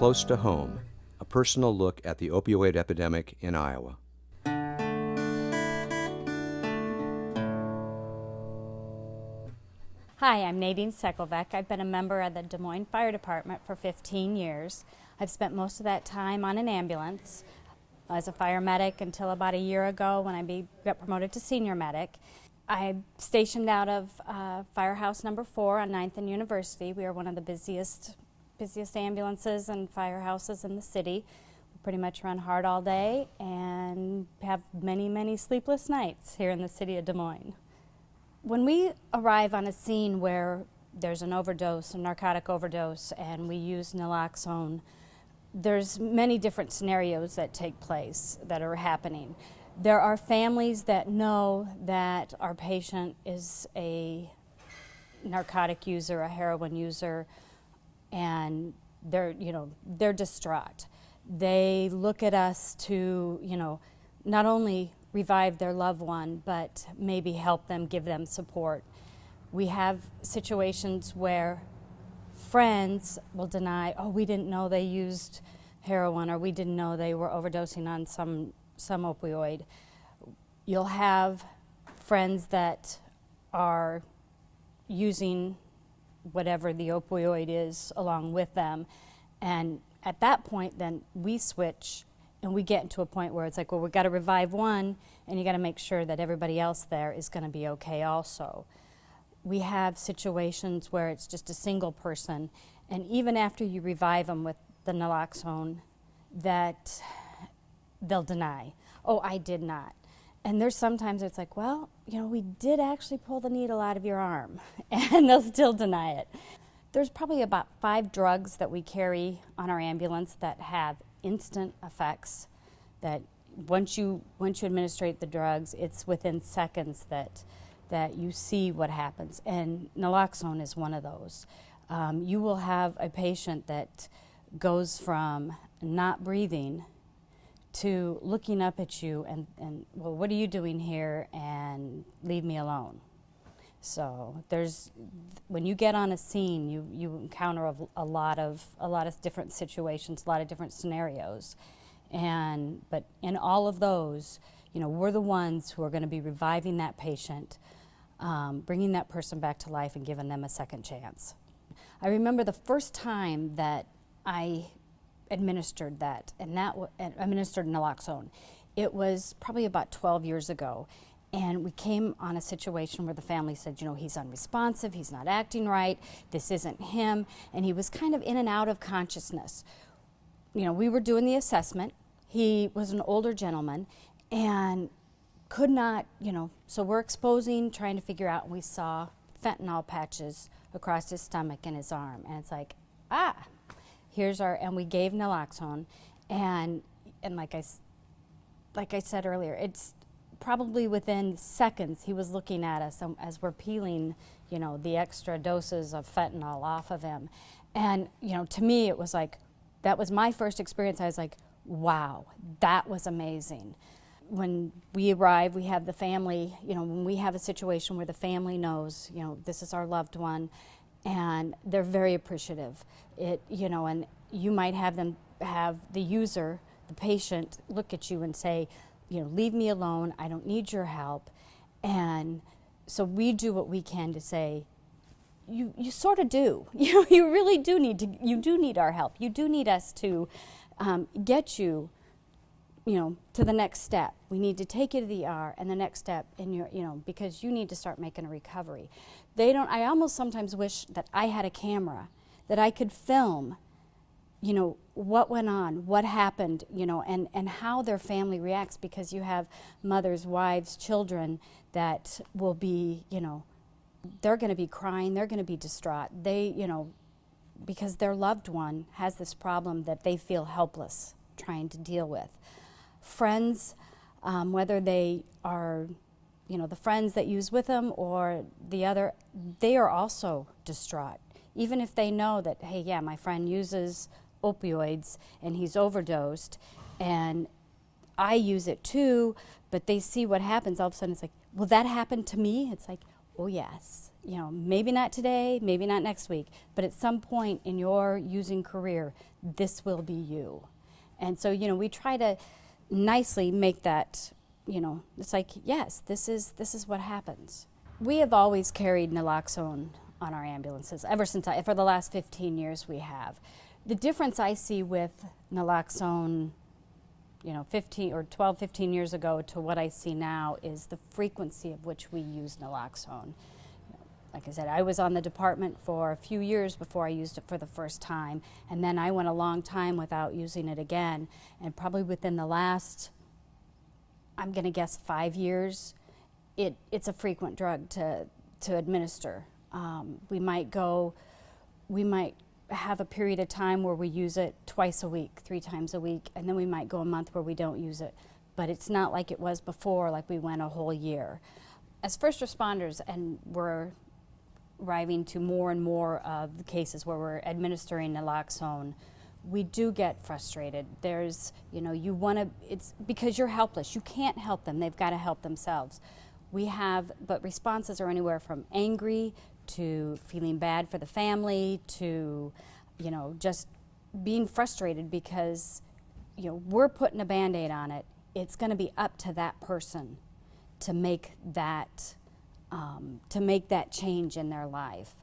Close to Home, a personal look at the opioid epidemic in Iowa. Hi, I'm Nadine Sekelvec. I've been a member of the Des Moines Fire Department for 15 years. I've spent most of that time on an ambulance as a fire medic until about a year ago when I got promoted to senior medic. I'm stationed out of Firehouse number 4 on 9th and University. We are one of the busiest ambulances and firehouses in the city. We pretty much run hard all day and have many, many sleepless nights here in the city of Des Moines. When we arrive on a scene where there's an overdose, a narcotic overdose, and we use naloxone, there's many different scenarios that take place that are happening. There are families that know that our patient is a narcotic user, a heroin user, and they're distraught. They look at us to, not only revive their loved one, but maybe help them, give them support. We have situations where friends will deny, oh, we didn't know they used heroin, or we didn't know they were overdosing on some opioid. You'll have friends that are using whatever the opioid is along with them, and at that point then we switch and we get into a point where it's like, well, we've got to revive one, and you got to make sure that everybody else there is going to be okay also. We have situations where it's just a single person, and even after you revive them with the naloxone, that they'll deny, oh, I did not. And there's sometimes it's like, well, we did actually pull the needle out of your arm, and they'll still deny it. There's probably about 5 drugs that we carry on our ambulance that have instant effects, that once you administrate the drugs, it's within seconds that you see what happens, and naloxone is one of those. You will have a patient that goes from not breathing to looking up at you and well, what are you doing here, and leave me alone. So when you get on a scene, you encounter a lot of different situations, a lot of different scenarios, but in all of those, we're the ones who are going to be reviving that patient, bringing that person back to life and giving them a second chance. I remember the first time that I administered that, and administered naloxone. It was probably about 12 years ago. And we came on a situation where the family said, he's unresponsive, he's not acting right, this isn't him, and he was kind of in and out of consciousness. We were doing the assessment. He was an older gentleman and could not, so we're exposing, trying to figure out, and we saw fentanyl patches across his stomach and his arm. And it's like, and we gave naloxone, and like I said earlier, it's probably within seconds he was looking at us as we're peeling, the extra doses of fentanyl off of him. And, to me it was like, that was my first experience. I was like, wow, that was amazing. When we arrive, we have the family, when we have a situation where the family knows, this is our loved one, and they're very appreciative. And you might have the user, the patient, look at you and say, leave me alone, I don't need your help. And so we do what we can to say, you sort of do. You really do need our help. You do need us to get you, to the next step. We need to take you to the ER, and the next step in your, because you need to start making a recovery. I almost sometimes wish that I had a camera that I could film what went on, what happened, and how their family reacts, because you have mothers, wives, children that will be, they're going to be crying, they're going to be distraught. Because their loved one has this problem that they feel helpless trying to deal with. Friends, whether they are, the friends that use with them or the other, they are also distraught. Even if they know that, hey, yeah, my friend uses opioids and he's overdosed and I use it too, but they see what happens, all of a sudden it's like, well, that happened to me? It's like, Oh yes, maybe not today, maybe not next week, but at some point in your using career, this will be you. And so, we try to nicely make that, it's like, yes, this is what happens. We have always carried naloxone on our ambulances ever since for the last 15 years we have. The difference I see with naloxone 15 or 12, 15 years ago to what I see now is the frequency of which we use naloxone. Like I said, I was on the department for a few years before I used it for the first time, and then I went a long time without using it again, and probably within the last, I'm going to guess 5 years, it's a frequent drug to administer. We might have a period of time where we use it twice a week, 3 times a week, and then we might go a month where we don't use it. But it's not like it was before, like we went a whole year. As first responders, and we're arriving to more and more of the cases where we're administering naloxone, we do get frustrated. There's, it's because you're helpless. You can't help them. They've got to help themselves. But responses are anywhere from angry to feeling bad for the family to, just being frustrated because, we're putting a Band-Aid on it. It's going to be up to that person to make that change in their life.